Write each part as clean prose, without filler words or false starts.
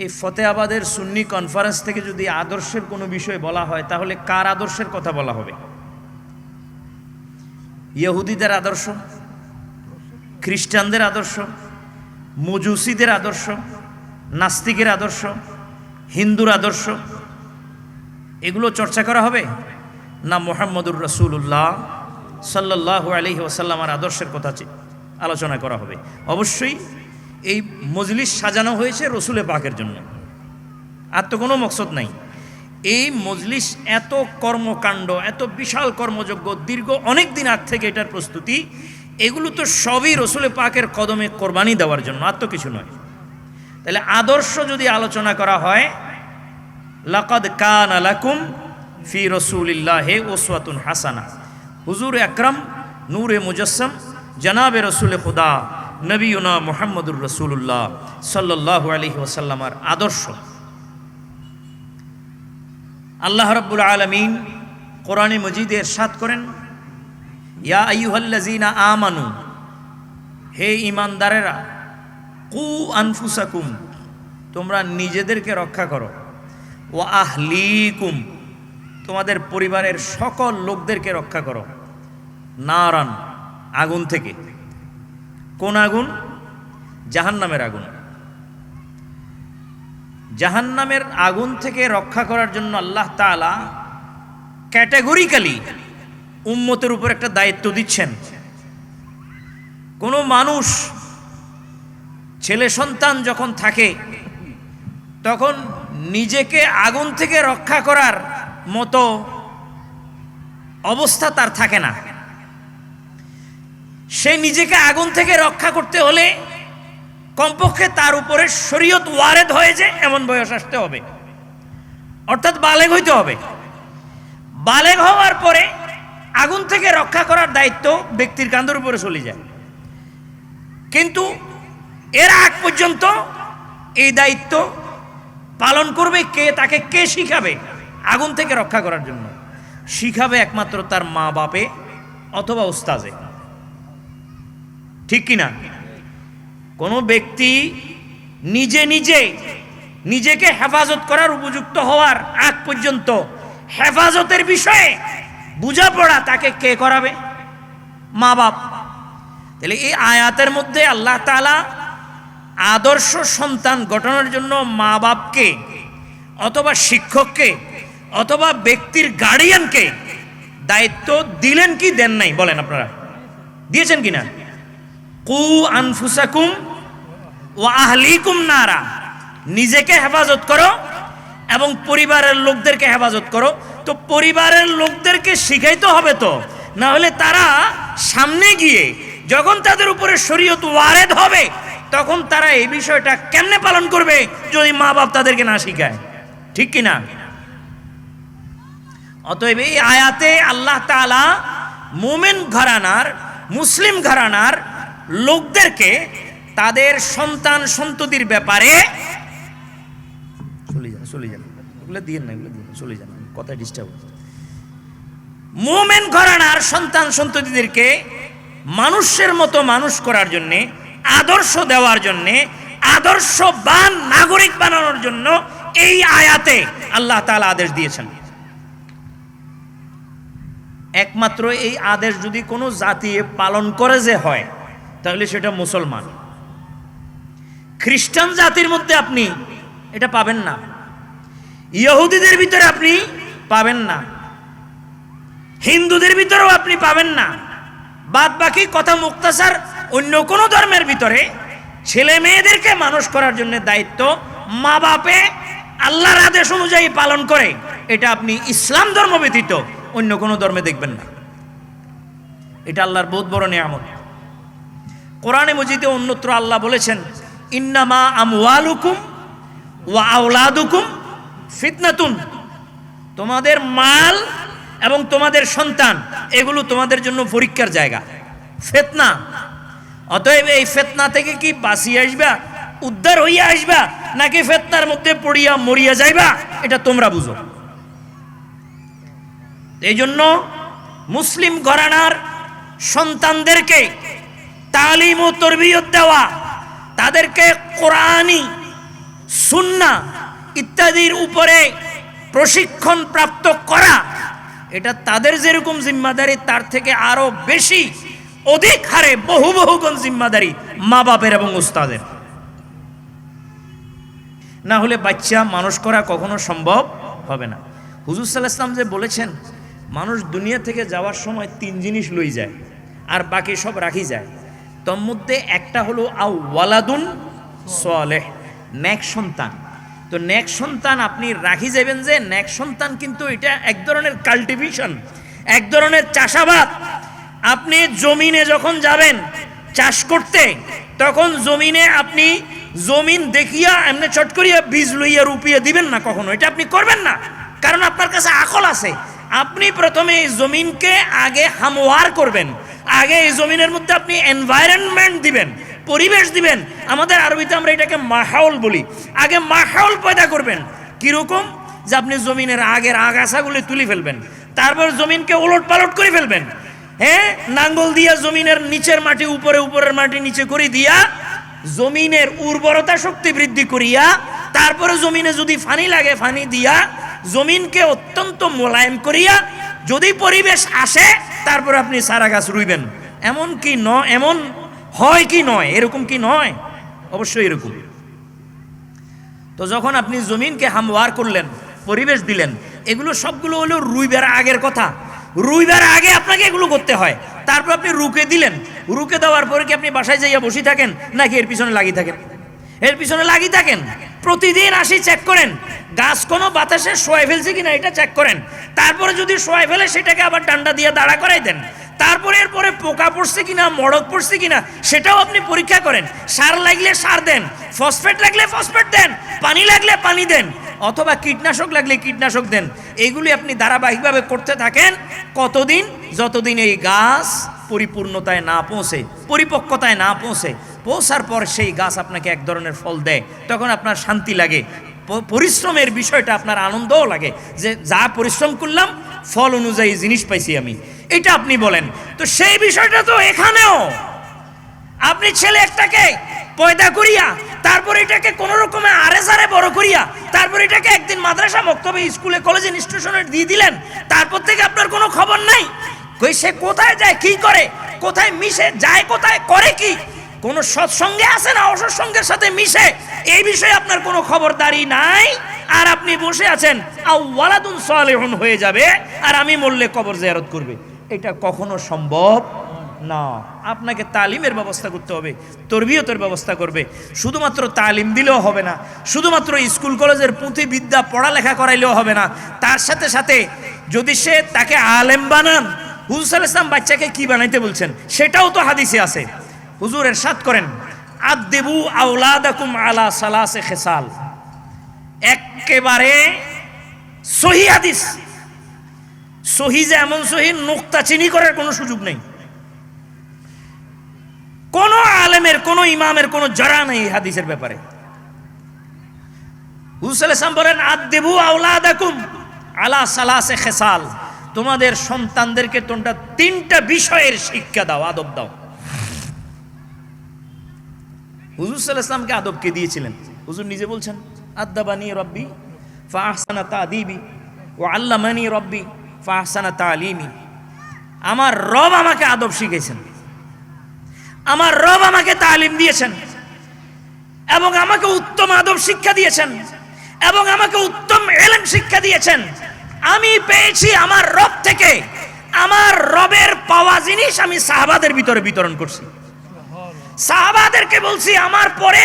এই ফতেহাবাদের সুন্নি কনফারেন্স থেকে যদি আদর্শের কোনো বিষয় বলা হয় তাহলে কার আদর্শের কথা বলা হবে? ইহুদিদের আদর্শ, খ্রিস্টানদের আদর্শ, মজুসিদের আদর্শ, নাস্তিকের আদর্শ, হিন্দুর আদর্শ, এগুলো চর্চা করা হবে না মুহাম্মদুর রাসূলুল্লাহ সাল্লাল্লাহু আলাইহি ওয়াসাল্লামের আদর্শের কথা আলোচনা করা হবে? অবশ্যই এই মজলিস সাজানো হয়েছে রসুলে পাকের জন্য, আর তো কোনো মকসদ নাই। এই মজলিস এত কর্মকাণ্ড, এত বিশাল কর্মযজ্ঞ, দীর্ঘ অনেক দিন আগ থেকে এটার প্রস্তুতি, এগুলো তো সবই রসুলে পাকের কদমে কোরবানি দেওয়ার জন্য, আর তো কিছু নয়। তাহলে আদর্শ যদি আলোচনা করা হয়, লাকাদ কানা লাকুম ফি রাসূলিল্লাহি উসওয়াতুন হাসানা, হুজুর আকরাম নূরে মুজাসসাম জনাবে রসুল খুদা নবীনা মুহাম্মদুর রাসূলুল্লাহ সাল্লাল্লাহু আলাইহি ওয়াসাল্লামের আদর্শ। আল্লাহ রাব্বুল আলামিন কোরআনে মজিদে ইরশাদ করেন, ইয়া আইয়ুহাল্লাযীনা আমানু, হে ঈমানদারেরা, কু আনফুসাকুম, তোমরা নিজেদেরকে রক্ষা করো, ওয়া আহলিকুম, তোমাদের পরিবারের সকল লোকদেরকে রক্ষা করো, নারান, আগুন থেকে। কোন আগুন? জাহান্নামের আগুন। জাহান্নামের আগুন থেকে রক্ষা করার জন্য আল্লাহ তাআলা ক্যাটাগরিক্যালি উম্মতের উপর একটা দায়িত্ব দিচ্ছেন। কোনো মানুষ, ছেলে সন্তান যখন থাকে তখন নিজেকে আগুন থেকে রক্ষা করার মতো অবস্থা তার থাকে না। সে নিজেকে আগুন থেকে রক্ষা করতে হলে কমপক্ষে তার উপরে শরীয়ত ওয়ারেদ হয়েছে এমন বয়স আসতে হবে, অর্থাৎ বালেগ হইতে হবে। বালেগ হওয়ার পরে আগুন থেকে রক্ষা করার দায়িত্ব ব্যক্তির কাঁধের উপরে চলে যায়। কিন্তু এর আগ পর্যন্ত এই দায়িত্ব পালন করবে কে? তাকে কে শিখাবে আগুন থেকে রক্ষা করার জন্য? শিখাবে একমাত্র তার মা বাপে অথবা উস্তাজে, ঠিক কিনা? কোনো ব্যক্তি নিজেকে হেফাজত করার উপযুক্ত হওয়ার আগ পর্যন্ত হেফাজতের বিষয়ে বোঝাপড়া তাকে কে করাবে? মা বাপ। তাহলে এই আয়াতের মধ্যে আল্লাহ তাআলা আদর্শ সন্তান গঠনের জন্য মা বাপকে অথবা শিক্ষককে অথবা ব্যক্তির গার্ডিয়ানকে দায়িত্ব দিলেন কি দেন নাই? বলেন, আপনারা দিয়েছেন কিনা? কু আনফুসাকুম ওয়া আহলিকুম নারা, নিজেকে হেফাজত করো এবং পরিবারের লোকদেরকে হেফাজত করো। তো পরিবারের লোকদেরকে শিখাইতে হবে তো, না হলে তারা সামনে গিয়ে যখন তাদের উপরে শরীয়ত ওয়ারেদ হবে তখন তারা এই বিষয়টা কেমনে পালন করবে যদি মা বাপ তাদেরকে না শিখায়, ঠিক কিনা? অতএব এই আয়াতে আল্লাহ তাআলা মুমিন ঘরানার, মুসলিম ঘরানার লোকদেরকে তাদের সন্তান সন্ততির ব্যাপারে চলে যান এগুলো দিয়ে না, এগুলো দিয়ে চলে যান, কথা ডিস্টার্ব হচ্ছে। মুমিন ঘরানার সন্তান সন্ততিদেরকে মানুষের মতো মানুষ করার জন্য, আদর্শ দেওয়ার জন্য, আদর্শবান নাগরিক বানানোর জন্য এই আয়াতে আল্লাহ তাআলা আদেশ দিয়েছেন। একমাত্র এই আদেশ যদি কোনো জাতি পালন করে যে হয় তাহলে সেটা মুসলমান। খ্রিস্টান জাতির মধ্যে আপনি এটা পাবেন না, ইহুদিদের ভিতরে আপনি পাবেন না, হিন্দুদের ভিতরেও আপনি পাবেন না। বাদ বাকি কথা মুক্তাসার অন্য কোনো ধর্মের ভিতরে ছেলে মেয়েদেরকে মানুষ করার জন্য দায়িত্ব মা বাপে আল্লাহর আদেশ অনুযায়ী পালন করে, এটা আপনি ইসলাম ধর্ম ব্যতীত অন্য কোনো ধর্মে দেখবেন না। এটা আল্লাহর বহুত বড় নিয়ামত। কোরআনে মজিদে অন্যত্র আল্লাহ বলেছেন, ইন্নামা আমওয়ালুকুম ওয়া আওলাদুকুম ফিতনাতুন, তোমাদের মাল এবং তোমাদের সন্তান এগুলো তোমাদের জন্য পরীক্ষার জায়গা, ফিতনা। অতএব এই ফিতনা থেকে কি বাঁচিয়ে আসবা, উদ্ধার হইয়া আসবা, নাকি ফিতনার মধ্যে পড়িয়া মরিয়া যাইবা, এটা তোমরা বুঝো। এই জন্য মুসলিম ঘরানার সন্তানদেরকে তালিম ও তরবিয়ত দেওয়া, তাদেরকে কোরআনী সুন্নাহ ইত্যাদির উপরে প্রশিক্ষণ প্রাপ্ত করা, এটা তাদের যেরকম জিম্মাদারি তার থেকে আরো বেশি অধিক হারে বহুগুণ জিম্মাদারি মা বাপের এবং উস্তাদের। না হলে বাচ্চা মানুষ করা কখনো সম্ভব হবে না। হুজুর সাল্লাল্লাহু আলাইহি ওয়াসাল্লাম যে বলেছেন, মানুষ দুনিয়া থেকে যাওয়ার সময় 3 জিনিস লই যায় আর বাকি সব রাখি যায়। তোর মধ্যে একটা হলো আও ওয়ালাদুন সালেহ, নেক সন্তান। তো নেক সন্তান আপনি রাখি যাবেন, যে নেক সন্তান কিন্তু এটা এক ধরনের কাল্টিভেশন, এক ধরনের চাষাবাদ। আপনি জমিনে যখন যাবেন চাষ করতে, তখন জমিনে আপনি জমিন দেখিয়া এমনি চট করিয়া বীজ লইয়া রুপিয়ে দিবেন না, কখনো এটা আপনি করবেন না। কারণ আপনার কাছে আকল আছে। আপনি প্রথমে এই জমিনকে আগে হামওয়ার করবেন, আগে এই জমিনের মধ্যে আপনি এনভায়রনমেন্ট দিবেন, পরিবেশ দিবেন। আমাদের আরবিতে আমরা এটাকে মাহৌল বলি। আগে মাহৌল পয়দা করবেন। কিরকম? যে আপনি জমিনের আগের আগাছাগুলি তুলে ফেলবেন, তারপর জমিনকে ওলট পালট করে ফেলবেন। হ্যাঁ, নাঙ্গল দিয়া জমিনের নিচের মাটি উপরে, উপরের মাটি নিচে করে দিয়া জমিনের উর্বরতা শক্তি বৃদ্ধি করিয়া, তারপরে জমিনে যদি ফানি লাগে ফানি দিয়া জমিনকে অত্যন্ত মোলায়েম করিয়া, যদি পরিবেশ আসে তারপর আপনি সারা গাছ রুইবেন। এমন কি নয়? এমন হয় কি নয়? এরকম কি নয়? অবশ্যই এরকম। তো যখন আপনি জমিনকে হামওয়ার করলেন, পরিবেশ দিলেন, এগুলো সবগুলো হলো রুইবার আগের কথা। রুইবার আগে আপনাকে এগুলো করতে হয়। তারপর আপনি রুকে দিলেন। রুকে দেওয়ার পরে কি আপনি বাসায় যাইয়া বসে থাকেন, নাকি এর পিছনে লাগিয়ে থাকেন? এর পিছনে লাগিয়ে থাকেন। প্রতিদিন আসি চেক করেন গাছ কোনো বাতাসে শোয়াই ফেলছে কিনা, এটা চেক করেন। তারপরে যদি শোয়াই ফেলে সেটাকে আবার ডান্ডা দিয়ে দাঁড়া করাই দেন। তারপরে এরপরে পোকা পড়ছে কিনা, মড়ক পড়ছে কিনা সেটাও আপনি পরীক্ষা করেন। সার লাগলে সার দেন, ফসফেট লাগলে ফসফেট দেন, পানি লাগলে পানি দেন, অথবা কীটনাশক লাগলে কীটনাশক দেন। এইগুলি আপনি ধারাবাহিকভাবে করতে থাকেন। কতদিন? যতদিন এই গাছ পরিপূর্ণতায় না পৌঁছে, পরিপক্কতায় না পৌঁছে। পৌঁছার পর সেই গাছ আপনাকে এক ধরনের ফল দেয়, তখন আপনার শান্তি লাগে। পরিশ্রমের বিষয়টা আপনার আনন্দও লাগে, যে যা পরিশ্রম করলাম ফল অনুযায়ী জিনিস পাইছি আমি, এটা আপনি বলেন। তো সেই বিষয়টা তো এখানেও। আপনি ছেলে একটাকে পয়দা করিয়া, তারপর এটাকে কোন রকমে আরে বড় করিয়া, তারপর এটাকে একদিন মাদ্রাসা, মক্তবে, স্কুলে, কলেজে, ইনস্টিটিউশনে দিয়ে দিলেন। তারপর থেকে আপনার কোনো খবর নাই। কই সে কোথায় যায়, কি করে, কোথায় মিশে যায়, কোথায় করে কি, কোন সৎসঙ্গে আছে না অসৎসঙ্গের সাথে মিশে, এই বিষয়ে আপনার কোনো খবরদারি নাই। আর আপনি বসে আছেন ওয়ালাদুন সালেহুন হয়ে যাবে, আর আমি মরলে কবর জিয়ারত করবে। এটা কখনো সম্ভব না। আপনাকে তালিমের ব্যবস্থা করতে হবে, তরবিয়তের ব্যবস্থা করবে। শুধুমাত্র তালিম দিলেও হবে না, শুধুমাত্র স্কুল কলেজের পুঁথিবিদ্যা পড়ালেখা করাইলেও হবে না। তার সাথে সাথে যদি সে তাকে আলেম বানান, হুজুর সাল্লাল্লাহু আলাইহি ওয়াসাল্লাম বাচ্চাকে কি বানাইতে বলছেন সেটাও তো হাদিসে আছে। হুজুর ইরশাদ করেন, আদিবু আওলাদাকুম আলা সালাসে খিসাল। একেবারে সহি হাদিস, সহি যে এমন সহি নুকতা চিনি করার কোনো সুযোগ নেই। কোন আলেমের, কোন ইমামের কোন জরা নেই হাদিসের ব্যাপারে। হুজুর সাল্লাল্লাহু আলাইহি ওয়াসাল্লাম বলেন, আদিবু আওলাদাকুম আলা সালাসে খিসাল। তোমাদের সন্তানদেরকে তোমরা 3টা বিষয়ের শিক্ষা দাও, আদব দাও। হুজুর সাল্লাল্লাহু আলাইহি ওয়াসাল্লামকে আদব কে দিয়েছিলেন? হুজুর নিজে বলছেন, আদাবানি রব্বি ফাহসানা তাদিবি ওয়া আল্লামানি রব্বি ফাহসানা তালিমি। আমার রব আমাকে আদব শিখিয়েছেন, আমার রব আমাকে তালিম দিয়েছেন, এবং আমাকে উত্তম আদব শিক্ষা দিয়েছেন, এবং আমাকে উত্তম ইলম শিক্ষা দিয়েছেন। আমি পেয়েছি আমার রব থেকে। আমার রবের পাওয়া জিনিস আমি সাহাবাদের ভিতরে বিতরণ করছি। সাহাবাদেরকে বলছি, আমার পরে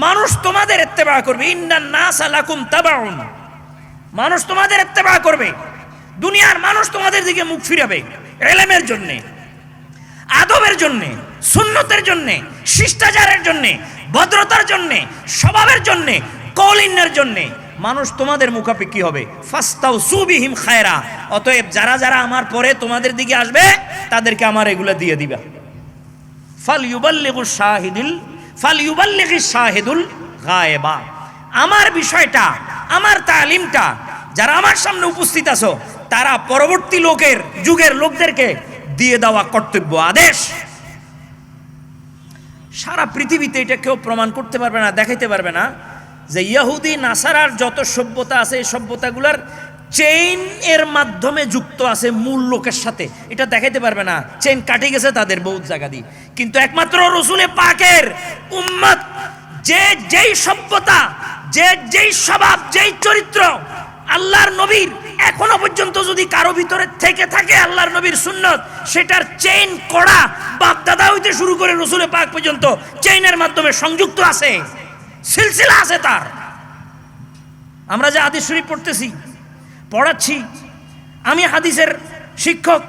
মানুষ তোমাদের ইত্তেবা করবে। ইন্নান নাসা লাকুম তাবাউন। মানুষ তোমাদের ইত্তেবা করবে, দুনিয়ার মানুষ তোমাদের দিকে মুখ ফিরাবে। ইলমের জন্য, আদবের জন্য, সুন্নতের জন্য, শিষ্টাচারের জন্য, ভদ্রতার জন্য, স্বভাবের জন্য, কওলিনের জন্য মানুষ তোমাদের মুখাপেক্ষী হবে। ফাস্তাউসু বিহিম খায়রা। অতএব যারা যারা আমার পরে তোমাদের দিকে আসবে তাদেরকে আমার এগুলো দিয়ে দিবা। ফালইউবাল্লিগিশ শাহিদুল গায়েবা। আমার বিষয়টা, আমার তালিমটা যারা আমার সামনে উপস্থিত আছো তারা পরবর্তী যুগের লোকদেরকে দিয়ে দেওয়া কর্তব্য, আদেশ। সারা পৃথিবীতে এটা কেউ প্রমাণ করতে পারবে না, দেখাইতে পারবে না যে ইহুদি নাসারার যত সভ্যতা আছে এই সভ্যতাগুলার চেইন এর মাধ্যমে যুক্ত আছে মূল লোকের সাথে, এটা দেখাইতে পারবে না, চেইন কাটে গেছে তাদের বহুত জায়গা দিয়ে। কিন্তু একমাত্র রসুলে পাকের উম্মত যে যেই সভ্যতা, যে যেই স্বভাব, যেই চরিত্র আল্লাহর নবীর এখনো পর্যন্ত যদি কারো ভিতরে থেকে থাকে আল্লাহর নবীর সুন্নত, সেটার চেইন কড়া বাপ দাদা হইতে শুরু করে রসুলে পাক পর্যন্ত চেইনের মাধ্যমে সংযুক্ত আছে, সিলসিলা আছে তার। আমরা যে হাদিস শরীফ পড়তেছি, পড়াচ্ছি, আমি হাদিসের শিক্ষক,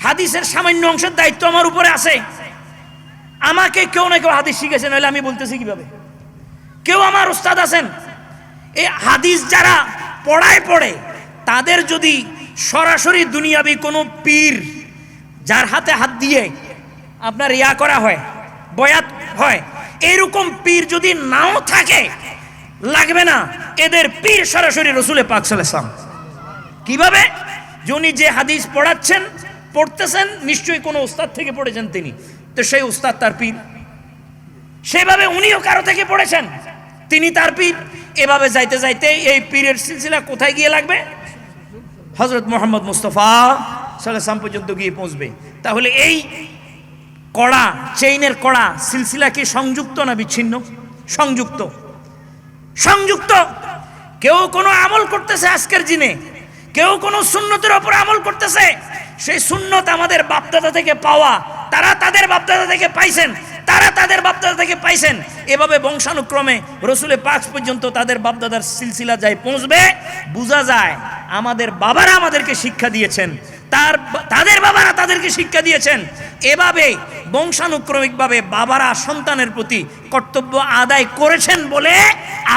হাদিসের সামান্য অংশের দায়িত্ব আমার উপরে আছে। আমাকে কেউ না কেউ হাদিস শিখেছে, নাহলে আমি বলতেছি কিভাবে? কেউ আমার উস্তাদ আছেন, এই হাদিস যারা পড়ে তাদের যদি সরাসরি দুনিয়াবি কোনো পীর যার হাতে হাত দিয়ে আপনার ইয়া করা হয়, বয়াত হয়, এরকম পীর যদি নাও থাকে লাগবে না, এদের পীর সরাসরি রসুলে পাক সাল্লাল্লাহু আলাইহি ওয়াসাল্লাম। কিভাবে? যিনি যে হাদিস পড়তেছেন নিশ্চয়ই কোনো উস্তাদ থেকে পড়েছেন তিনি, তো সেই উস্তাদ তার পীর। সেভাবে উনিও কারো থেকে পড়েছেন, তিনি তার পীর। এভাবে যাইতে যাইতে এই পীরের সিলসিলা কোথায় গিয়ে লাগবে? হযরত মুহাম্মদ মুস্তাফা সাল্লাল্লাহু আলাইহি ওয়াসাল্লাম পর্যন্ত গিয়ে পৌঁছবে। তাহলে এই কড়া, চেইনের কড়া সিলসিলা কি সংযুক্ত না বিচ্ছিন্ন? সংযুক্ত, সংযুক্ত। কেউ কোনো আমল করতেছে আজকের দিনে, কেউ কোনো সুন্নতের উপর আমল করতেছে, সেই সুন্নত আমাদের বাপদাদা থেকে পাওয়া, তারা তাদের বাপদাদা থেকে পাইছেন, তারা তাদের বাপদাদা থেকে পাইছেন। এভাবে বংশানুক্রমে রসুলের পাক পর্যন্ত তাদের বাপদাদার সিলসিলা যায় পৌঁছবে। বোঝা যায় আমাদের বাবারা আমাদেরকে শিক্ষা দিয়েছেন, তাদের বাবারা তাদেরকে শিক্ষা দিয়েছেন। এভাবে বংশানুক্রমিকভাবে বাবারা সন্তানের প্রতি কর্তব্য আদায় করেছেন বলে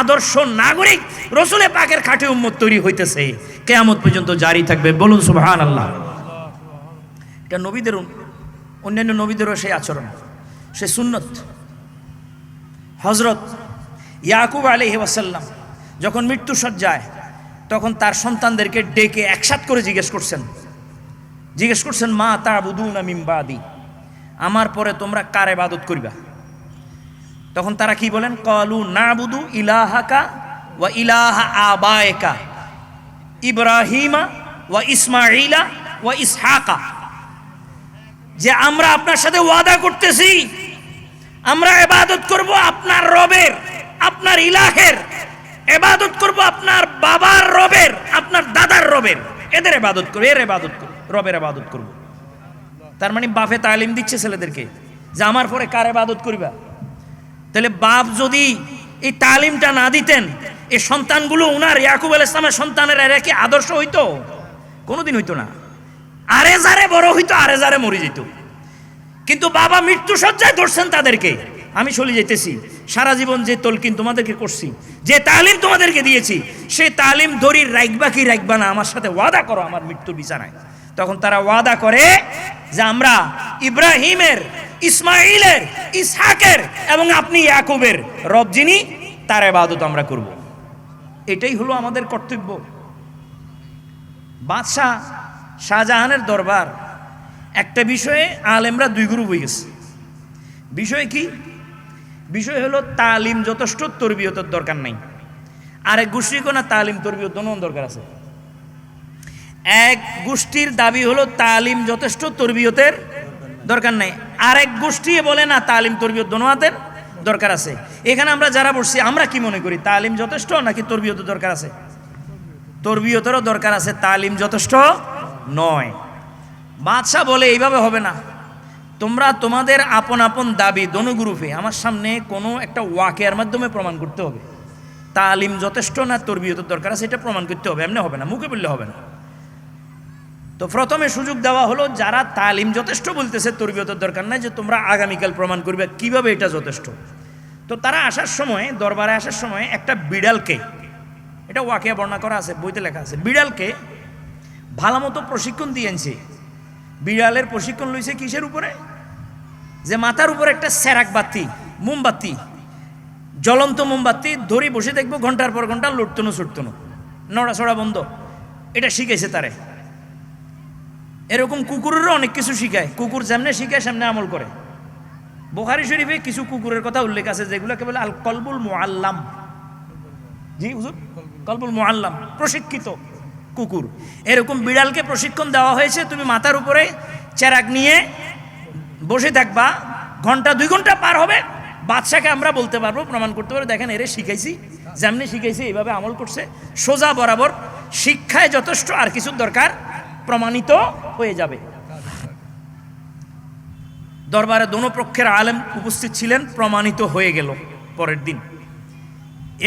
আদর্শ নাগরিক রসুলের পাকের খাঁটি উম্মত তৈরি হইতেছে, কিয়ামত পর্যন্ত জারি থাকবে। বলুন সুবহানাল্লাহ। এটা নবীদের, অন্যান্য নবীদেরও সেই আচরণ, সে সুন্নত। হযরত ইয়াকুব আলাইহিস সালাম যখন মৃত্যু সজ্জায়, তখন তার সন্তানদেরকে ডেকে একসাথ করে জিজ্ঞেস করছেন মা তা'বুদুনা মিন বাদি, আমার পরে তোমরা কার ইবাদত করিবা? তখন তারা কি বলেন? ক্বালু না'বুদু ইলাহাকা ওয়া ইলাহা আবাইকা ইব্রাহিমা ওয়া ইসমাঈলা ওয়া ইসহাকা, যে আমরা আপনার সাথে ওয়াদা করতেছি, আমরা ইবাদত করব আপনার রবের, আপনার ইলাহের, ইবাদত করব আপনার বাবার রবের, আপনার দাদার রবের, এদের ইবাদত করব, এর ইবাদত করব, রবের ইবাদত করব। তার মানে বাপে তালিম দিচ্ছে ছেলেদেরকে যে আমার পরে কার ইবাদত করিবা। তাহলে বাপ যদি এই তালিমটা না দিতেন, এই সন্তানগুলো উনার ইয়াকুব আলাইহিস সালামের সন্তানেরা এরা কি আদর্শ হইতো? কোনোদিন হইতো না। আরে যারে বড় হইতো, আরে যারে মরে যেত। কিন্তু বাবা মৃত্যু সজ্জায় ধরছেন তাদেরকে, আমি চলে যেতেছি, সারা জীবন যে তলকিন তোমাদেরকে করছি, যে তালিম তোমাদেরকে দিয়েছি, সেই তালিম ধরি রাখবা কি রাখবা না, আমার সাথে ওয়াদা করো আমার মৃত্যুর বিছানায়। তখন তারা ওয়াদা করে যে আমরা ইব্রাহিমের, ইসমাইলের, ইসহাকের এবং আপনি ইয়াকুবের রব যিনি, তার ইবাদত আমরা করব। এটাই হলো আমাদের কর্তব্য। বাদশাহ শাহজাহানের দরবার, একটা বিষয়ে আলেমরা দুই গ্রুপ হয়ে গেছে। বিষয় কি? বিষয় হলো তালিম যথেষ্ট, তরবিয়তের দরকার নাই। আরেক গোষ্ঠী কোনা তালিম তরবিয়ত দোনো দরকার আছে। এক গোষ্ঠীর দাবি হলো তালিম যথেষ্ট, তরবিয়তের দরকার নাই। আরেক গোষ্ঠী বলে না, তালিম তরবিয়ত দোনো হাতের দরকার আছে। এখানে আমরা যারা বসছি, আমরা কি মনে করি, তালিম যথেষ্ট নাকি তরবিয়তের দরকার আছে? তরবিয়তেরও দরকার আছে, তালিম যথেষ্ট নয়। বাদশাহ বলে এইভাবে হবে না, তোমরা তোমাদের আপন আপন দাবি দোনো গ্রুপে আমার সামনে কোনো একটা ওয়াকিয়ার মাধ্যমে প্রমাণ করতে হবে। তালিম যথেষ্ট না তরবিয়তের দরকার আছে, এটা প্রমাণ করতে হবে, এমনি হবে না, মুখে বললে হবে না। তো প্রথমে সুযোগ দেওয়া হলো যারা তালিম যথেষ্ট বলতেছে, তরবিয়তের দরকার নাই, যে তোমরা আগামীকাল প্রমাণ করবে কিভাবে এটা যথেষ্ট। তো তারা আসার সময়, দরবারে আসার সময় একটা বিড়ালকে, এটা ওয়াকিয়া বর্ণনা করা আছে, বইতে লেখা আছে, বিড়ালকে ভালো মতো প্রশিক্ষণ দিয়েছে। বিড়ালের প্রশিক্ষণ লইছে কিসের উপরে? যে মাথার উপরে একটা সেরাক বাতি, মোমবাতি, জ্বলন্ত মোমবাতি ধরে বসে দেখবো ঘন্টার পর ঘন্টা, লড়তনো ছুটতনো, নড়াচড়া বন্ধ, এটা শিখাইছে তারে। এরকম কুকুরেরও অনেক কিছু শিখায়, কুকুর যেমনে শিখায় সামনে আমল করে। বুখারী শরীফে কিছু কুকুরের কথা উল্লেখ আছে যেগুলোকে বলে আল কলবুল মুআল্লাম, জি হুজুর, কলবুল মুআল্লাম, প্রশিক্ষিত কুকুর। এরকম বিড়ালকে প্রশিক্ষণ দেওয়া হয়েছে, তুমি মাথার উপরে চেরাগ নিয়ে বসে থাকবা, ঘন্টা 2 ঘন্টা পার হবে, বাদশাকে আমরা বলতে পারবো, প্রমাণ করতে পারবো, দেখেন এরে শিখাইছি, যেমনি শিখাইছি এইভাবে আমল করছে, সোজা বরাবর, শিক্ষায় যথেষ্ট, আর কিছুর দরকার, প্রমাণিত হয়ে যাবে। দরবারে দোনো পক্ষের আলেম উপস্থিত ছিলেন, প্রমাণিত হয়ে গেল পরের দিন।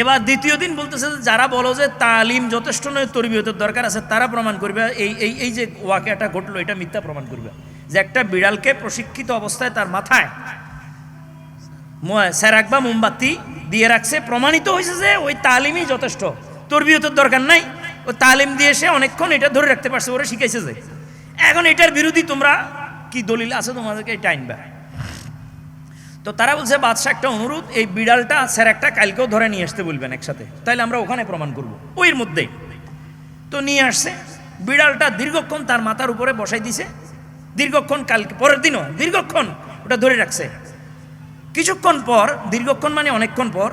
এবার দ্বিতীয় দিন বলতেছে যারা বলো যে তালিম যথেষ্ট নয়, তরবিয়তের দরকার আছে, তারা প্রমাণ করবে এই যে ওয়াকিয়াটা ঘটলো এটা মিথ্যা প্রমাণ করবে, যে একটা বিড়ালকে প্রশিক্ষিত অবস্থায় তার মাথায় সেরাক বা মোমবাতি দিয়ে রাখছে, প্রমাণিত হয়েছে যে ওই তালিমই যথেষ্ট, তরবিয়তের দরকার নাই, ওই তালিম দিয়ে সে অনেকক্ষণ এটা ধরে রাখতে পারছে, ওরা শিখাইছে যে। এখন এটার বিরোধী তোমরা কি দলিল আছে তোমাদেরকে এটা আইনবা? তো তারা বলছে বাদশা একটা অনুরোধ, এই বিড়ালটা সেরাকটা কালকেও ধরে নিয়ে আসতে বলবেন একসাথে, তাইলে আমরা ওখানে প্রমাণ করব ওইর মধ্যে। তো নিয়ে আসছে বিড়ালটা, দীর্ঘক্ষণ তার মাথার উপরে বসাই দিছে, দীর্ঘক্ষণ, কালকে পরের দিনও দীর্ঘক্ষণ ওটা ধরে রাখছে। কিছুক্ষণ পর, দীর্ঘক্ষণ মানে অনেকক্ষণ পর,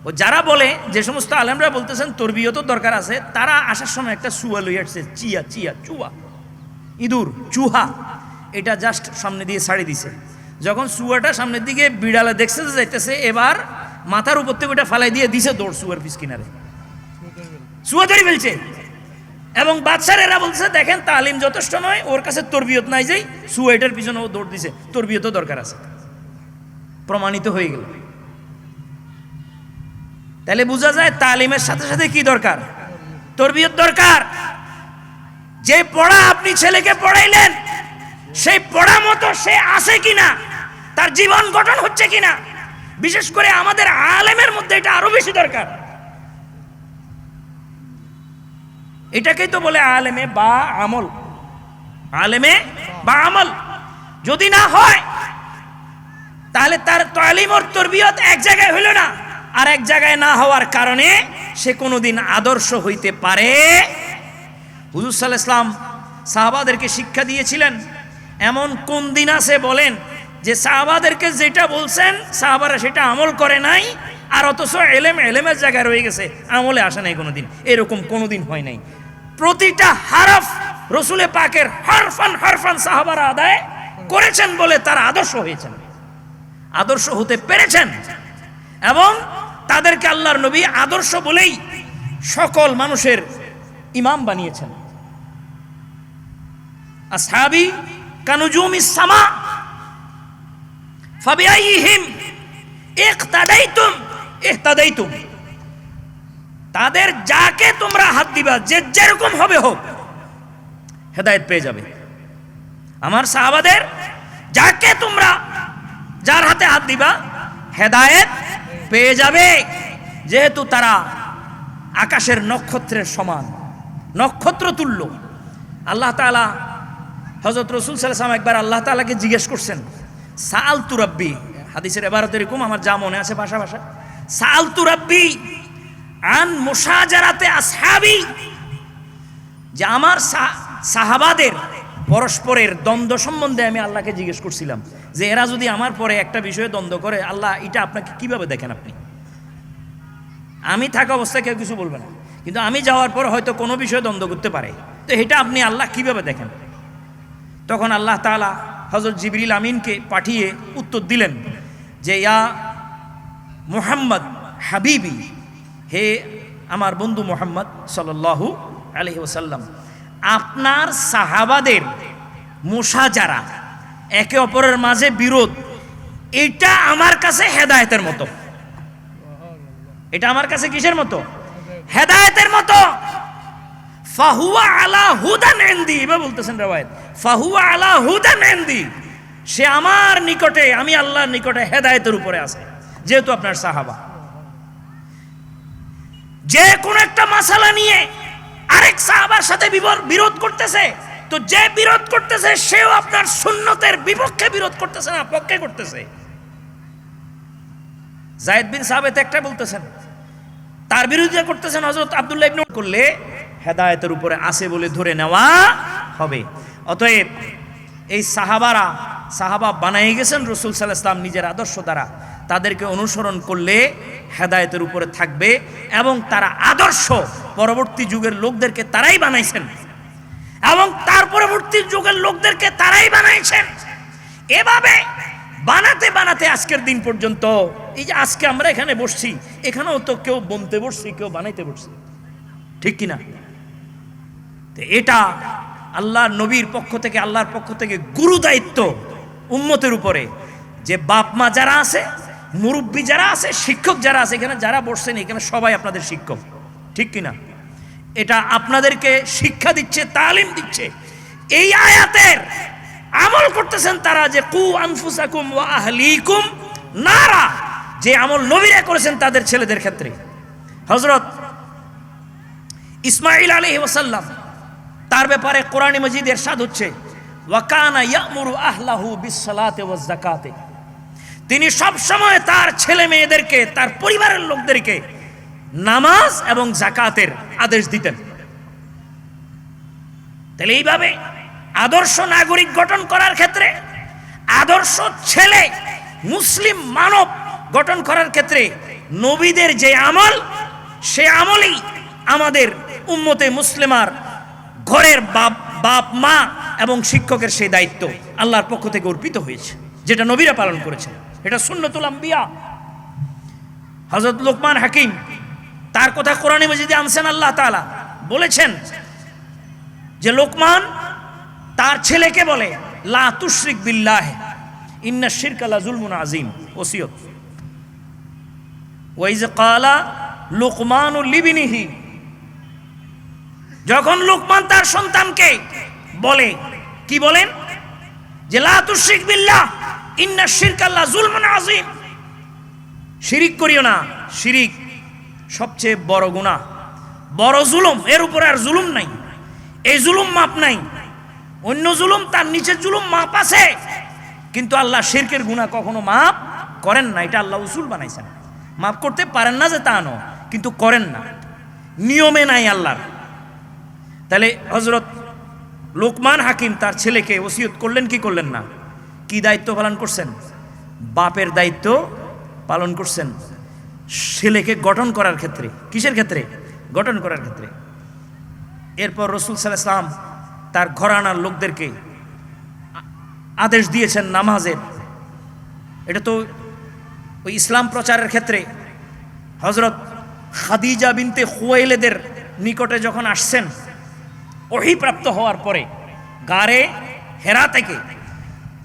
ও যারা বলে, যে সমস্ত আলেমরা বলতেছেন তরবিয়তের দরকার আছে, তারা আসার সময় একটা চুয়া লইয়া আসছে, চুয়া, ইঁদুর, চুহা, এটা জাস্ট সামনে দিয়ে ছাড়ি দিছে। যখন চুয়াটা সামনের দিকে বিড়ালে দেখছে যে যাইতেছে, এবার মাথার উপর থেকে ওটা ফালাই দিয়ে দিছে দৌড় চুয়ার পিছ কিনারে, চুয়া ধরে ফেলছে। এবং বাদশার এরা বলছে দেখেন তালিম যথেষ্ট নয়, ওর কাছে তরবিয়ত নাই, যেই চুয়া এটার পিছনে ও দৌড় দিছে, তরবিয়তও দরকার আছে, প্রমাণিত হয়ে গেল। তাহলে বোঝা যায় তালিমের সাথে সাথে কি দরকার? তরবিয়ত দরকার। যে পড়া আপনি ছেলেকে পড়াইলেন, সেই পড়া মতো সে আছে কিনা, তার জীবন গঠন হচ্ছে কিনা, বিশেষ করে আমাদের আলেমের মধ্যে এটা আরো বেশি দরকার। এটাকেই তো বলে আলেমে বা আমল, আলেমে বা আমল। যদি না হয় তাহলে তার তালিম ও তরবিয়ত এক জায়গায় হইল না, আর এক জায়গায় না হওয়ার কারণে সে কোনোদিন আদর্শ হইতে পারে। হুজুর সাল্লাল্লাহু আলাইহি ওয়াসাল্লাম সাহাবাদেরকে শিক্ষা দিয়েছিলেন, এমন কোন দিন আছে বলেন যে সাহাবাদেরকে যেটা বলছেন সাহাবারা সেটা আমল করে নাই, আর অথচ এলেমের জায়গায় রয়ে গেছে, আমলে আসে নাই কোনোদিন? এরকম কোনোদিন হয় নাই। প্রতিটা হারফ রসুলে পাকের হারফান সাহাবারা আদায় করেছেন বলে তারা আদর্শ হয়েছেন, আদর্শ হতে পেরেছেন, এবং তাদেরকে আল্লাহর নবী আদর্শ বলেই সকল মানুষের ইমাম বানিয়েছেন। আসহাবি কানুজুমিস সামা ফাবিআইহিম ইহতাদাইতুম, তাদের যাকে তোমরা হাত দিবা, যে যেরকম হবে হোক, হেদায়েত পেয়ে যাবে। আমার সাহাবাদের যাকে তোমরা, যার হাতে হাত দিবা, হেদায়েত পেয়ে যাবে, যেহেতু তারা আকাশের নক্ষত্রের সমান, নক্ষত্র তুল্য। আল্লাহ তাআলা, হযরত রাসূল সাল্লাল্লাহু আলাইহি ওয়াসাল্লাম একবার আল্লাহ তাআলাকে জিজ্ঞেস করছেন, সাআলতু রাব্বি, হাদিসের ইবারত এরকম, আমার যা মনে আছে ভাষা সাআলতু রাব্বি আন মুশাজারাতে আসহাবি, যে আমার সাহাবাদের পরস্পরের দ্বন্দ্ব সম্বন্ধে আমি আল্লাহকে জিজ্ঞেস করছিলাম, যে এরা যদি আমার পরে একটা বিষয়ে দ্বন্দ্ব করে, আল্লাহ এটা আপনাকে কিভাবে দেখেন? আপনি, আমি থাকা অবস্থায় কেউ কিছু বলবে না, কিন্তু আমি যাওয়ার পর হয়তো কোনো বিষয়ে দ্বন্দ্ব করতে পারে, তো এটা আপনি আল্লাহ কিভাবে দেখেন? তখন আল্লাহ তাআলা হযরত জিবরিল আমিনকে পাঠিয়ে উত্তর দিলেন যে, ইয়া মুহাম্মদ হাবিবি, হে আমার বন্ধু মুহাম্মদ সাল্লাল্লাহু আলাইহি ওয়াসাল্লাম, আপনার সাহাবাদের মুশাজারা, একে অপরের মাঝে বিরোধ, এটা আমার কাছে হেদায়েতের মতো। এটা আমার কাছে কিসের মতো? হেদায়েতের মতো। ফাহুয়া আলা হুদান ইনদি, এভাবে বলতেছেন রাওয়ায়াত, ফাহুয়া আলা হুদান ইনদি, সে আমার নিকটে, আমি আল্লাহর নিকটে হেদায়েতের উপরে আছে, যেহেতু আপনার সাহাবা। যে কোন একটা মাসালা নিয়ে আরেক সাহাবার সাথে বিরোধ করতেছে, তো যে বিরোধ করতেছে সেও আপনার সুন্নতের বিপক্ষে বিরোধ করতেছে না, পক্ষে করতেছে। যায়েদ বিন সাবিত একটা বলতেছেন, তার বিরোধিতা করতেছেন হযরত আব্দুল্লাহ ইবনে করলে হেদায়েতের উপরে আছে বলে ধরে নেওয়া হবে। অতএব এই সাহাবা বানাই গেছেন রাসূল সাল্লাল্লাহু আলাইহি ওয়াসাল্লাম নিজের আদর্শ দ্বারা, তাদেরকে অনুসরণ করলে হেদায়েতের উপরে থাকবে এবং তারা আদর্শ পরবর্তী যুগের লোকদেরকে তারাই বানাইছেন এবং তার পরবর্তী যুগের লোকদেরকে তারাই বানাইছেন। এভাবে বানাতে বানাতে আজকের দিন পর্যন্ত, এই যে আজকে আমরা এখানে বসছি, এখানেও তো কেউ বনতে বসছি, কেউ বানাইতে বসছি, ঠিক কিনা? এটা আল্লাহ নবীর পক্ষ থেকে, আল্লাহর পক্ষ থেকে গুরু দায়িত্ব উম্মতের উপরে, যে বাপ মা যারা আছে, মুরব্বী যারা আছে, শিক্ষক যারা আছে, এখানে যারা বসছেন এখানে সবাই আপনাদের শিক্ষক, ঠিক কিনা? এটা আপনাদেরকে শিক্ষা দিচ্ছে, তালিম দিচ্ছে। এই আয়াতের আমল করতেছেন তারা, যে কু আনফুসাকুম ওয়া আহলিকুম নারা, যে আমল নবীরা করেছেন তাদের ছেলেদের ক্ষেত্রে। হযরত ইসমাঈল আলাইহিস সালাম, তার ব্যাপারে কোরআন মাজিদ ইরশাদ হচ্ছে, ওয়া কানা ইয়ামুরু আহলাহু বিসসালাতি ওয়াজ যাকাতি, তিনি সব সময় তার ছেলে মেয়েদেরকে, তার পরিবারের লোকদেরকে নামাজ এবং যাকাতের আদেশ দিতেন। তাহলে এইভাবে আদর্শ নাগরিক গঠন করার ক্ষেত্রে, আদর্শ ছেলে মুসলিম মানব গঠন করার ক্ষেত্রে নবীদের যে আমল, সে আমলই আমাদের উম্মতে মুসলিমার ঘরের বাপ মা এবং শিক্ষকের সেই দায়িত্ব আল্লাহর পক্ষ থেকে অর্পিত হয়েছে, যেটা নবীরা পালন করেছেন। এটা সুন্নতুল আম্বিয়া। হযরত লোকমান হাকিম, তার কথা কোরআনে মাজিদে আনছেন। আল্লাহ তাআলা বলেছেন যে লোকমান তার ছেলেকে বলে, লা তুশরিক বিল্লাহ ইন্না শিরকা লা যুলমুন আযীম, ওসিয়ত। ওয়া ইয ক্বালা লুকমানু লিবনিহি, যখন লোকমান তার সন্তানকে বলে, কি বলেন? যে লা তুশরিক বিল্লাহ ইন্না শিরকা লা যুলমুন আযীম, শিরিক করিও না, শিরিক সবচেয়ে বড় গুনাহ, বড় জুলুম, এর উপরে আর জুলুম নাই, এই জুলুম মাপ নাই। অন্য জুলুম, তার নিচের জুলুম মাপ আছে, কিন্তু আল্লাহ শিরকের গুনাহ কখনো মাপ করেন না। এটা আল্লাহ উসুল বানাইছেন, মাপ করতে পারেন না যে তা নয়, কিন্তু করেন না, নিয়মে নাই আল্লাহর। তাহলে হযরত লোকমান হাকিম তার ছেলেকে ওসিয়ত করলেন কি করলেন না? কি দায়িত্ব পালন করছেন? বাপের দায়িত্ব পালন করছেন ছেলেকে গঠন করার ক্ষেত্রে। কিসের ক্ষেত্রে? গঠন করার ক্ষেত্রে। এরপর রাসূল সাল্লাল্লাহু আলাইহি ওয়াসাল্লাম তার ঘরানার লোকদেরকে আদেশ দিয়েছেন নামাজের। এটা তো ওই ইসলাম প্রচারের ক্ষেত্রে হযরত খাদিজা বিনতে খুয়াইলিদের নিকটে যখন আসছেন, ওহীপ্রাপ্ত হওয়ার পরে গারে হেরা থেকে,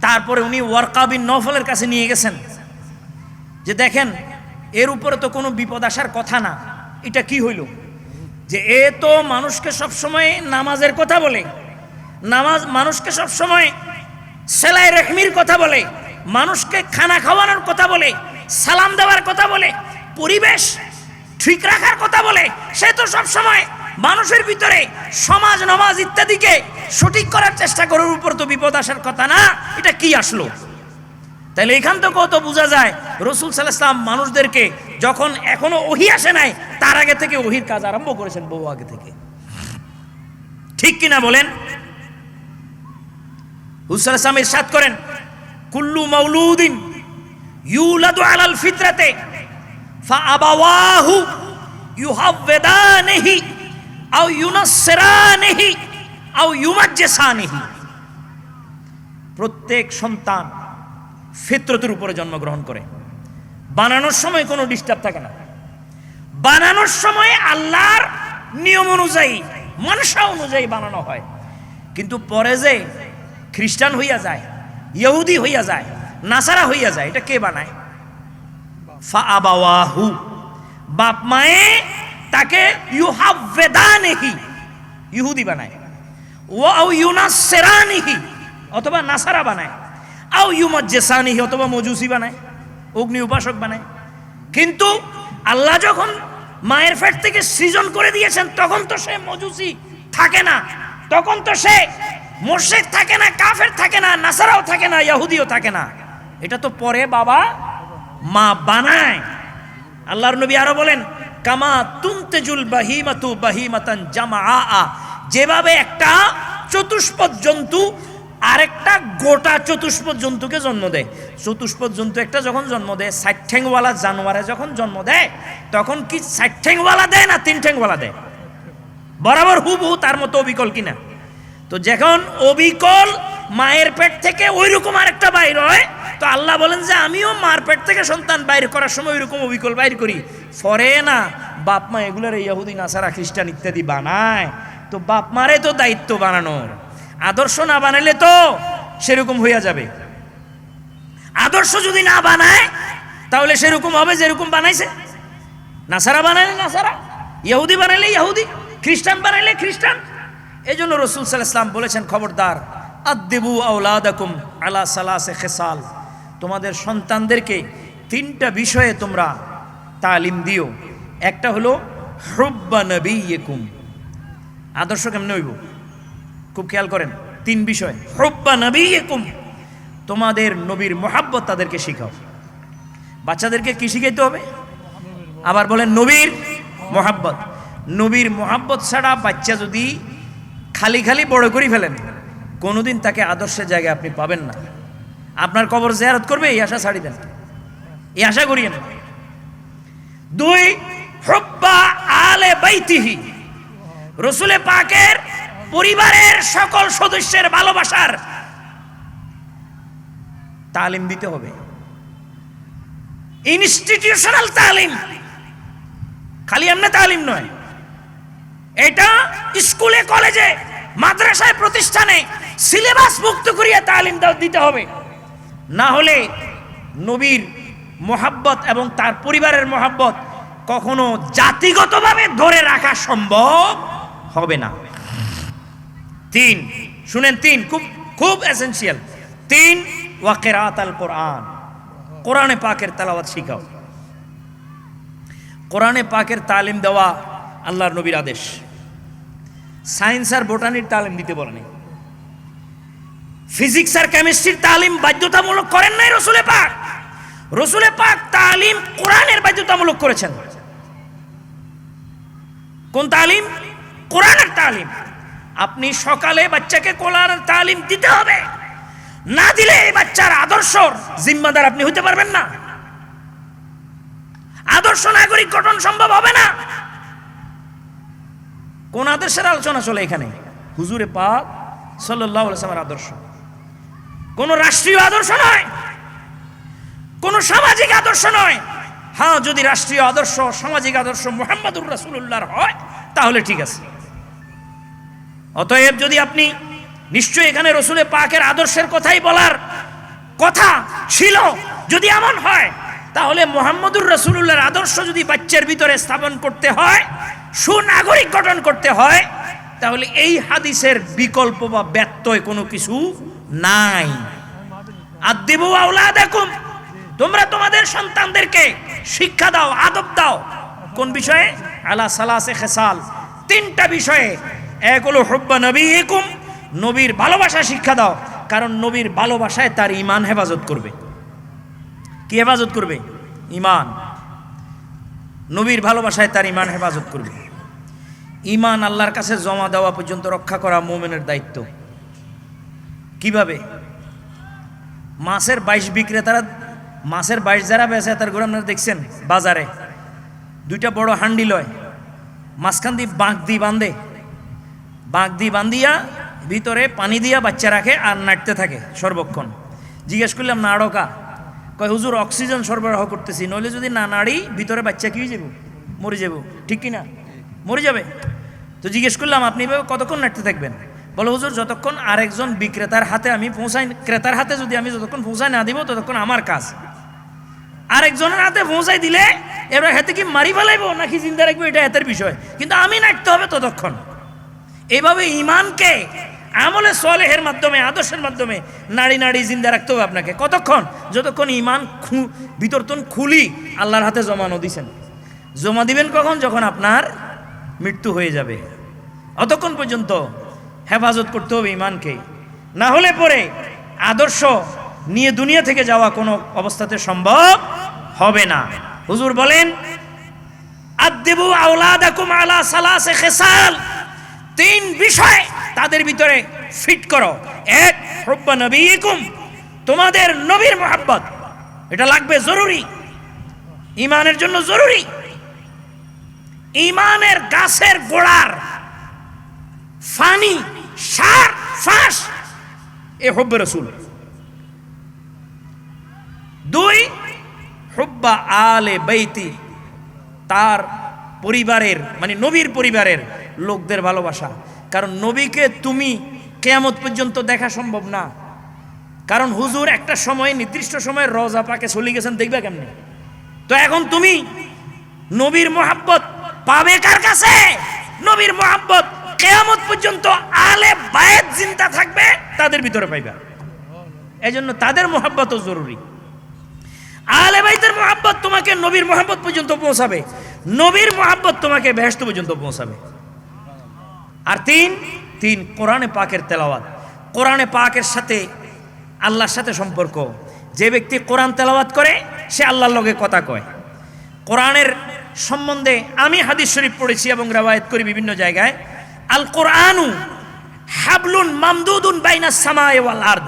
তারপরে উনি ওয়ারকা বিন নওফলের কাছে নিয়ে গেছেন, যে দেখেন এর উপরে তো কোনো বিপদ আসার কথা না, এটা কি হইল? যে এ তো মানুষকে সবসময় নামাজের কথা বলে, মানুষকে সবসময় সেলাই রেহমির কথা বলে, মানুষকে খানা খাওয়ানোর কথা বলে, সালাম দেওয়ার কথা বলে, পরিবেশ ঠিক রাখার কথা বলে। সে তো সবসময় মানুষের ভিতরে সমাজ নামাজ ইত্যাদিকে সঠিক করার চেষ্টা করার উপর তো বিপদ আসার কথা না, এটা কি আসলো? তাহলে এখান থেকেও তো বোঝা যায় রাসূল সাল্লাল্লাহু আলাইহি ওয়াসাল্লাম মানুষদেরকে যখন এখনো ওহী আসে নাই, তার আগে থেকে ওহীর কাজ আরম্ভ করেছেন, বহু আগে থেকে, ঠিক কিনা বলেন? রাসূল সাল্লাল্লাহু আলাইহি ওয়াসাল্লাম ইরশাদ করেন, কুল্লু মাউলুদিন ইউলাদু আলাল ফিতরাতে ফাআবাওয়াহু ইউহাওয়িদানিহি আও ইউনাসসিরানিহি আও ইউমাজ্জিসানিহি। প্রত্যেক সন্তান ফিতরতের উপরে জন্মগ্রহণ করে। বানানোর সময় কোনো ডিস্টার্ব থাকে না, বানানোর সময় আল্লাহর নিয়ম অনুযায়ী, মানসা অনুযায়ী বানানো হয়। কিন্তু পরে যে খ্রিস্টান হইয়া যায়, ইহুদি হইয়া যায়, নাসারা হইয়া যায়, এটা কে বানায়? ফাআবাওয়াহু, বাপ মায়ে তাকে ইউহাওয়িদানিহি, ইহুদি বানায়, ওয়া আও ইউনাসসিরানিহি, অথবা নাসারা বানায়, আও ইউমাজ্জিসানিহি, অথবা মজুসি বানায়, অগ্নি উপাসক বানায়। কিন্তু আল্লাহ যখন মায়ের পেট থেকে সৃজন করে দিয়েছেন, তখন তো সে মজুসি থাকে না, তখন তো সে মুশরিক থাকে না, কাফের থাকে না, নাসারাও থাকে না, ইহুদিও থাকে না। এটা তো পরে বাবা মা বানায়। আল্লাহর নবী আরো বলেন, কামা তুনতেজুল বাহিমাতু বাহিমাতান জামাআ, যেভাবে একটা চতুষ্পদ জন্তু আরেকটা গোটা চতুষ্পদ জন্তুকে জন্ম দেয়। চতুষ্পদ জন্তু একটা যখন জন্ম দেয়, 60 ঠ্যাংওয়ালা জানোয়ারে যখন জন্ম দেয়, তখন কি 60 ঠ্যাংওয়ালা দেয় না 3 ঠ্যাংওয়ালা দেয়? বরাবর হুবহু তার মতো অবিকল কিনা? তো যখন অবিকল মায়ের পেট থেকে ওই রকম আরেকটা বাইর হয়, তো আল্লাহ বলেন যে আমিও মার পেট থেকে সন্তান বাইর করার সময় ওইরকম অবিকল বাইর করি। ফরে না বাপ মা এগুলোর ইহুদি নাসারা খ্রিস্টান ইত্যাদি বানায়, তো বাপ মারে তো দায়িত্ব বানানোর। আদর্শ না বানালে তো সেরকম হইয়া যাবে। আদর্শ যদি না বানায় তাহলে সেরকম হবে যেরকম বানাইছে। নাসারা বানাইলে নাসারা, ইহুদি বানাইলে ইহুদি, খ্রিস্টান বানাইলে খ্রিস্টান। এই জন্য রাসূল সাল্লাল্লাহু আলাইহি ওয়াসাল্লাম বলেছেন, খবরদার, আদ্দিবু আওলাদাকুম আলা সালাসে খিসাল, তোমাদের সন্তানদেরকে 3টা বিষয়ে তোমরা তালিম দিও। একটা হলো হুব্বা নবিয়্যিকুম, আদর্শ কেমনে হইব খুব খেয়াল করেন। 3 বিষয়। হুব্বা নবিয়্যিকুম, তোমাদের নবীর মোহাব্বত তাদেরকে শিখাও। বাচ্চাদেরকে কি শিখাইতে হবে? আবার বলেন নবীর মোহাব্বত। নবীর মোহাব্বত ছাড়া বাচ্চা যদি খালি খালি বড় করে ফেলেন, কোনোদিন তাকে আদর্শের জায়গায় আপনি পাবেন না। আপনার কবর জিয়ারত করবে এই আশা ছাড়ি দেন, এই আশা করিয়েন। 2, হুব্বা আলে বাইতিহি, রাসূলে পাকের পরিবারের সকল সদস্যের ভালোবাসার তালিম দিতে হবে। ইনস্টিটিউশনাল তালিম, খালি এমনি তালিম নয়। এটা স্কুলে কলেজে মাদ্রাসায় প্রতিষ্ঠানে সিলেবাস মুক্ত করিয়া তালিম দিতে হবে। না হলে নবীর মোহাব্বত এবং তার পরিবারের মোহাব্বত কখনো জাতিগতভাবে ধরে রাখা সম্ভব হবে না। 3 শুনেন, 3 খুব খুব এসেনশিয়াল। 3 ওয়া কিরাআত আল কোরআন, কোরআনে পাকের তেলাওয়াত শিখাও। কোরআনে পাকের তালিম দেওয়া আল্লাহর নবীর আদেশ। সায়েন্স আর বোটানির তালিম দিতে বলেন, ফিজিক্স আর কেমিস্ট্রির তালিম বাধ্যতামূলক করেন নাই রাসূলে পাক। রাসূলে পাক তালিম কোরআনের বাধ্যতামূলক করেছেন। কোন তালিম? কোরআনের তালিম। আপনি সকালে বাচ্চাকে কোরআনের তালিম দিতে হবে, না দিলে এই বাচ্চার আদর্শ জিম্মাদার আপনি হইতে পারবেন না। আদর্শ নাগরিক গঠন সম্ভব হবে না। কোন আদর্শের আলোচনা চলে এখানে? হুজুরে পাক সাল্লাল্লাহু আলাইহি ওয়াসাল্লামের আদর্শ। কোন রাষ্ট্রীয় আদর্শ নয়, কোন সামাজিক আদর্শ নয়। হ্যাঁ, যদি রাষ্ট্রীয় আদর্শ সামাজিক আদর্শ মুহাম্মদুর রাসূলুল্লাহর হয় তাহলে ঠিক আছে। অতএব যদি আপনি নিশ্চয়ই এখানে রাসূলে পাকের আদর্শের কথাই বলার কথা ছিল, যদি এমন হয় তাহলে মুহাম্মদুর রাসূলুল্লাহর আদর্শ যদি বাচ্চার ভিতরে স্থাপন করতে হয়, সুনাগরিক গঠন করতে হয়, তাহলে এই হাদিসের বিকল্প বা ব্যত্যয় কোনো কিছু নাই। আদ্দিবু আওলাদাকুম, তোমরা তোমাদের সন্তানদেরকে শিক্ষা দাও, আদব দাও। কোন বিষয়ে? আলা সালাসে খিসাল, 3টা বিষয়ে। এক হলো হুব্বা নবিয়্যিকুম, নবীর ভালোবাসা শিক্ষা দাও, কারণ নবীর ভালোবাসায় তার ঈমান হেফাজত করবে। কি হেফাজত করবে? ঈমান। নবীর ভালোবাসায় তার ঈমান হেফাজত করবে। ঈমান আল্লাহর কাছে জমা দেওয়া পর্যন্ত রক্ষা করা মুমিনের দায়িত্ব। কিভাবে? মাছের 22 বিক্রেতারা, মাছের 22 যারা বেচে তার ঘরে আপনারা দেখছেন বাজারে 2টা বড় হান্ডি লয়, মাঝখান দিয়ে বাঁক দিয়ে বাঁধে, বাঁক দিয়ে বান্ধিয়া ভিতরে পানি দিয়া বাচ্চা রাখে আর নাড়তে থাকে সর্বক্ষণ। জিজ্ঞেস করলাম নাড়কা? কয় হুজুর অক্সিজেন সরবরাহ করতেছি, নইলে যদি না নাড়ি ভিতরে বাচ্চা কি হয়ে যাব? মরে যাব। ঠিক কিনা? মরে যাবে। তো জিজ্ঞেস করলাম আপনি এভাবে কতক্ষণ নাড়তে থাকবেন? বলে হুজুর যতক্ষণ আরেকজন বিক্রেতার হাতে আমি পৌঁছাই, ক্রেতার হাতে যদি আমি যতক্ষণ পৌঁছায় না দিব ততক্ষণ আমার কাজ। আরেকজনের হাতে পৌঁছাই দিলে এবার হাতে কি মারি ফেলাইবো নাকি জিন্দা রাখবো এটা হাতের বিষয়, কিন্তু আমি নাড়তে হবে ততক্ষণ। এইভাবে ঈমানকে আমলে সালেহের মাধ্যমে, আদর্শের মাধ্যমে নাড়ি নাড়ি জিন্দা রাখতে হবে আপনাকে। কতক্ষণ? যতক্ষণ ঈমান ভিতরতন খুলি আল্লাহর হাতে জমানো দিছেন। জমা দিবেন কখন? যখন আপনার মৃত্যু হয়ে যাবে। অতক্ষণ পর্যন্ত হেফাজত করতে হবে ঈমানকে, না হলে পরে আদর্শ নিয়ে দুনিয়া থেকে যাওয়া কোনো অবস্থাতে সম্ভব হবে না। হুজুর বলেন আদ্দিবু আওলাদাকুম আলা সালাসে খিসাল, 3 বিষয় তাদের ভিতরে ফিট করো। এক, হুব্বা নবীকুম, তোমাদের নবীর মোহাব্বত, এটা লাগবে, জরুরি, ঈমানের জন্য জরুরি। ঈমানের গাছের গোড়ার ফানি, সার, ফাঁস এ হুব্বে রাসূল। দুই, হুব্বা আলে বাইতি, তার পরিবারের মানে নবীর পরিবারের লোকদের ভালোবাসা। কারণ নবীকে তুমি কিয়ামত পর্যন্ত দেখা সম্ভব না, কারণ হুজুর একটা সময় নির্দিষ্ট সময় রওজা পাকে চলে গেছেন, দেখবে কেমনে? তো এখন তুমি নবীর মোহাব্বত পাবে কার কাছে? নবীর মোহাব্বত কিয়ামত পর্যন্ত আলে বায়েত জিন্দা থাকবে তাদের ভিতরে পাইবা। এজন্য তাদের মোহাব্বতও জরুরি। আলে বাইতের মোহাব্বত তোমাকে নবীর মোহাব্বত পর্যন্ত পৌঁছাবে, নবীর মোহাব্বত তোমাকে বেহেশত পর্যন্ত পৌঁছাবে। আর তিন, কোরআনে পাকের তেলাওয়াত। কোরআনে পাকের সাথে আল্লাহর সাথে সম্পর্ক। যে ব্যক্তি কোরআন তেলাওয়াত করে সে আল্লাহর লগে কথা কয়। কোরআনের সম্বন্ধে আমি হাদিস শরীফ পড়েছি এবং রওয়ায়াত করি বিভিন্ন জায়গায়। আল কোরআনু হাবলুন মামদুদুন বাইনাস সামায়ে ওয়াল আরদ।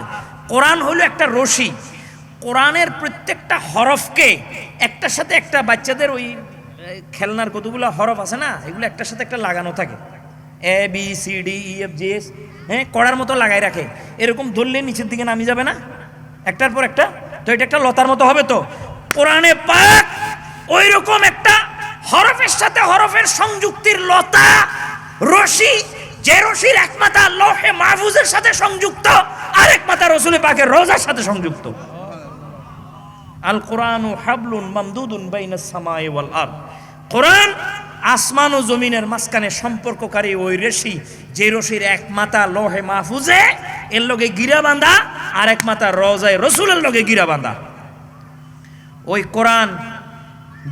কোরআন হলো একটা রশি। কোরআনের প্রত্যেকটা হরফকে একটার সাথে একটা, বাচ্চাদের ওই খেলনার কতগুলো হরফ আছে না, এগুলো একটার সাথে একটা লাগানো থাকে, A B C D E F G S, হ্যাঁ, কড়ার মতো লাগাই রাখে, এরকম ধরলে নিচের দিকে নামি যাবে না একটার পর একটা, তো এটা একটা লতার মতো হবে। তো কোরআনে পাক ওই রকম একটা হরফের সাথে হরফের সংযুক্তির লতা, রশি, যে রশির এক মাথা লৌহে মাহফুজের সাথে সংযুক্ত, আরেক মাথা রাসূল পাকের রওজার সাথে সংযুক্ত। আল কোরআনু হাবলুন মামদুদুন বাইনাস সামায়ে ওয়াল আরদ। কোরআন আসমান ও জমিনের মাঝখানে সম্পর্ককারী ওই রশি, যে রশির এক মাথা লৌহে মাহফুজে এর লগে গিরা বাঁধা, আর এক মাথা রওজায়ে রাসূলের লগে গিরা বাঁধা। ওই কোরআন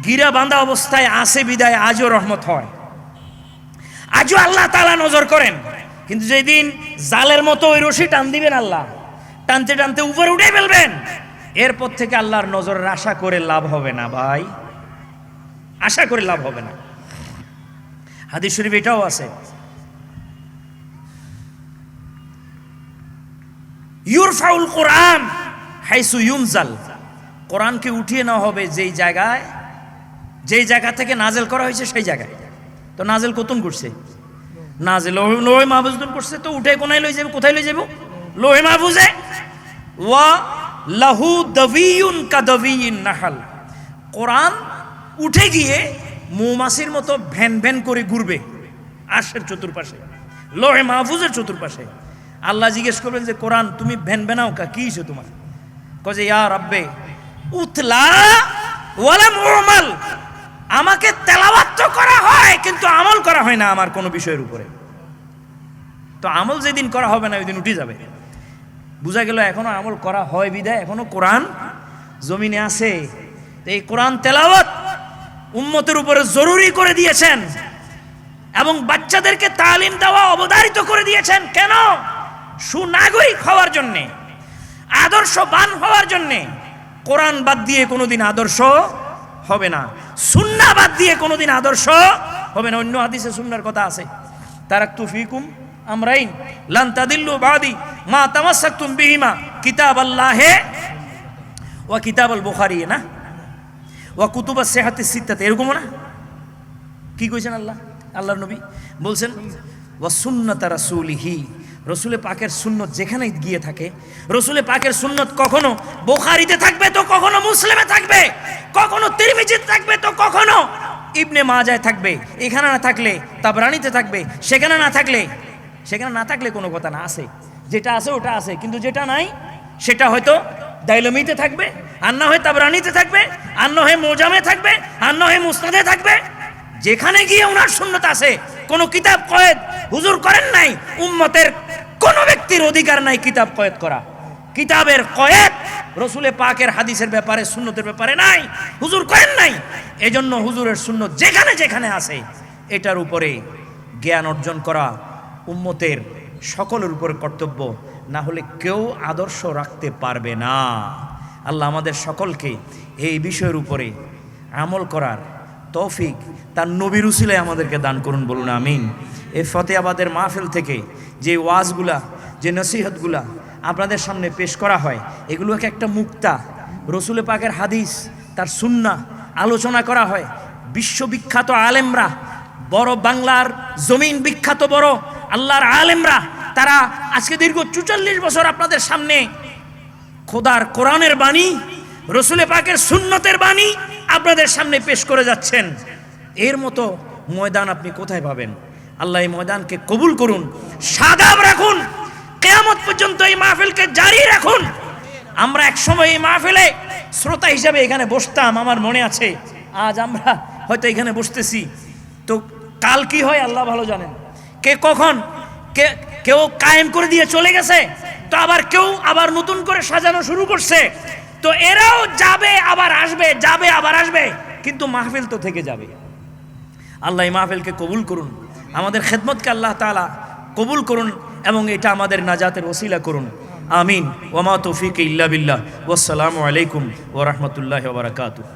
গিরা বাঁধা অবস্থায় আছে বিদায় আজও রহমত হয়, আজও আল্লাহ তাআলা নজর করেন। কিন্তু যেদিন জালের মতো ওই রশি টান দিবেন আল্লাহ, টানতে টানতে উপরে উঠে ফেলবেন, এরপর থেকে আল্লাহর নজরের আশা করে লাভ হবে না ভাই, আশা করে লাভ হবে না। হাদিস শরীফ এটাও আছে, ইউরফাউল কোরআন হাইসু ইউনজাল। কোরআনকে উঠিয়ে নেওয়া হবে যেই জায়গায়, যেই জায়গা থেকে নাজেল করা হয়েছে সেই জায়গায়। তো নাজেল কতন করছে? নাজেল লোহে মাহফুজ করছে, তো উঠে কোনায় লই যাবে? কোথায় লই যাব? লোহে মাহফুজে। ওয়া লাহু দাবিয়ুন কাদাবিয়িন নাহাল। কোরআন উঠে গিয়ে মৌমাছির মতো ভ্যান ভ্যান করে ঘুরবে আরশের চতুর্পাশে, লোহে মাহফুজের চতুর্পাশে। আল্লাহ জিজ্ঞেস করবেন যে কোরআন তুমি ভ্যান ভ্যানাও কা, কি হয়েছে তোমার? কয়ে ইয়া রাব্বে উতলা ওয়ালাম উমাল, আমাকে তেলাওয়াত তো করা হয় কিন্তু আমল করা হয় না আমার কোনো বিষয়ের উপরে। তো আমল যেদিন করা হবে না ওই দিন উঠে যাবে। বুঝা গেল এখনো আমল করা হয় বিদায় এখনো কোরআন জমিনে আছে। এই কোরআন তেলাওয়াত উম্মতের উপরে জরুরি করে দিয়েছেন এবং বাচ্চাদেরকে তালিম দেওয়া অবধারিত করে দিয়েছেন। কেন? সুনাগরিক হওয়ার জন্যে, আদর্শবান হওয়ার জন্যে। কোরআন বাদ দিয়ে কোনোদিন আদর্শ হবে না, সুন্নাহ বাদ দিয়ে কোনোদিন আদর্শ হবে না। অন্য হাদিসে সুন্নাহর কথা আছে, তারাকতু ফিকুম আমরাইন লান তাদিল্লু বাদি মা তামাসসাকতুম বিহিমা কিতাবাল্লাহি ওয়া কিতাবাল বুখারী, না ওয়া কুতুবাস সিহাতিস সিত্তাত, এরকম না? কি কইছেন আল্লাহ? আল্লাহর নবী বলছেন ওয়া সুন্নাতা রাসূলিহি, রসুলের পাকের সুন্নত যেখানে গিয়ে থাকে, রসুলের পাকের সুন্নত কখনো বুখারীতে থাকবে তো কখনো মুসলিমে থাকবে, কখনো তিরমিজিতে থাকবে তো কখনো ইবনে মাজায় থাকবে। এখানে না থাকলে তাবরানীতে থাকবে, সেখানে না থাকলে কোনো কথা না, আছে যেটা আছে ওটা আছে, কিন্তু যেটা নাই সেটা হয়তো দাইলমিতে থাকবে, আর না হয় তাবরানীতে থাকবে, আর না হয় মোজামে থাকবে, আর না হয় মুসনাদে থাকবে। যেখানে গিয়ে ওনার সুন্নত আছে, কোন কিতাব কয়েদ হুজুর করেন নাই। উম্মতের কোন ব্যক্তির অধিকার নাই কিতাব কয়েদ করা। কিতাবের কয়েদ রসুলের পাকের হাদিসের ব্যাপারে, সুন্নতের ব্যাপারে নাই, হুজুর করেন নাই। এজন্য হুজুরের সুন্নত যেখানে যেখানে আছে এটার উপরে জ্ঞান অর্জন করা উম্মতের সকলের উপরে কর্তব্য, না হলে কেউ আদর্শ রাখতে পারবে না। আল্লাহ আমাদের সকলকে এই বিষয়ের উপরে আমল করার তৌফিক তার নবীর উসিলায় আমাদেরকে দান করুন, বলুন আমিন। এই ফতেহাবাদের মাহফিল থেকে যে ওয়াজগুলা যে নসিহতগুলা আপনাদের সামনে পেশ করা হয়, এগুলো এক একটা মুক্তা, রসুল পাকের হাদিস, তার সুন্নাহ আলোচনা করা হয়। বিশ্ববিখ্যাত আলেমরা, বড় বাংলার জমিন বিখ্যাত বড় আল্লাহর আলেমরা, তারা আজকে দীর্ঘ ৪৪ বছর আপনাদের সামনে খোদার কোরআনের বাণী, রসুল পাকের সুন্নতের বাণী আপনাদের সামনে পেশ করে যাচ্ছেন। এর মতো ময়দান আপনি কোথায় পাবেন? আল্লাহ এই ময়দানকে কবুল করুন, সাদাব রাখুন, কিয়ামত পর্যন্ত এই মাহফিলকে জারি রাখুন। আমরা একসময় এই মাহফিলে শ্রোতা হিসাবে এখানে বসতাম, আমার মনে আছে। আজ আমরা হয়তো এখানে বসতেছি, তো কাল কি হয় আল্লাহ ভালো জানেন। কে কখন কেউ কায়েম করে দিয়ে চলে গেছে, তো আবার কেউ আবার নতুন করে সাজানো শুরু করছে। তো এরাও যাবে আবার আসবে, যাবে আবার আসবে, কিন্তু মাহফিল তো থেকে যাবে। আল্লাহ এই মাহফিলকে কবুল করুন, আমাদের খেদমতকে আল্লাহ তাআলা কবুল করুন এবং এটা আমাদের নাজাতের ওসিলা করুন। আমিন। ওয়া মা তৌফিক ইল্লা বিল্লাহ। ওয়াসসালামু আলাইকুম ওয়া রাহমাতুল্লাহি ওয়া বারাকাতুহু।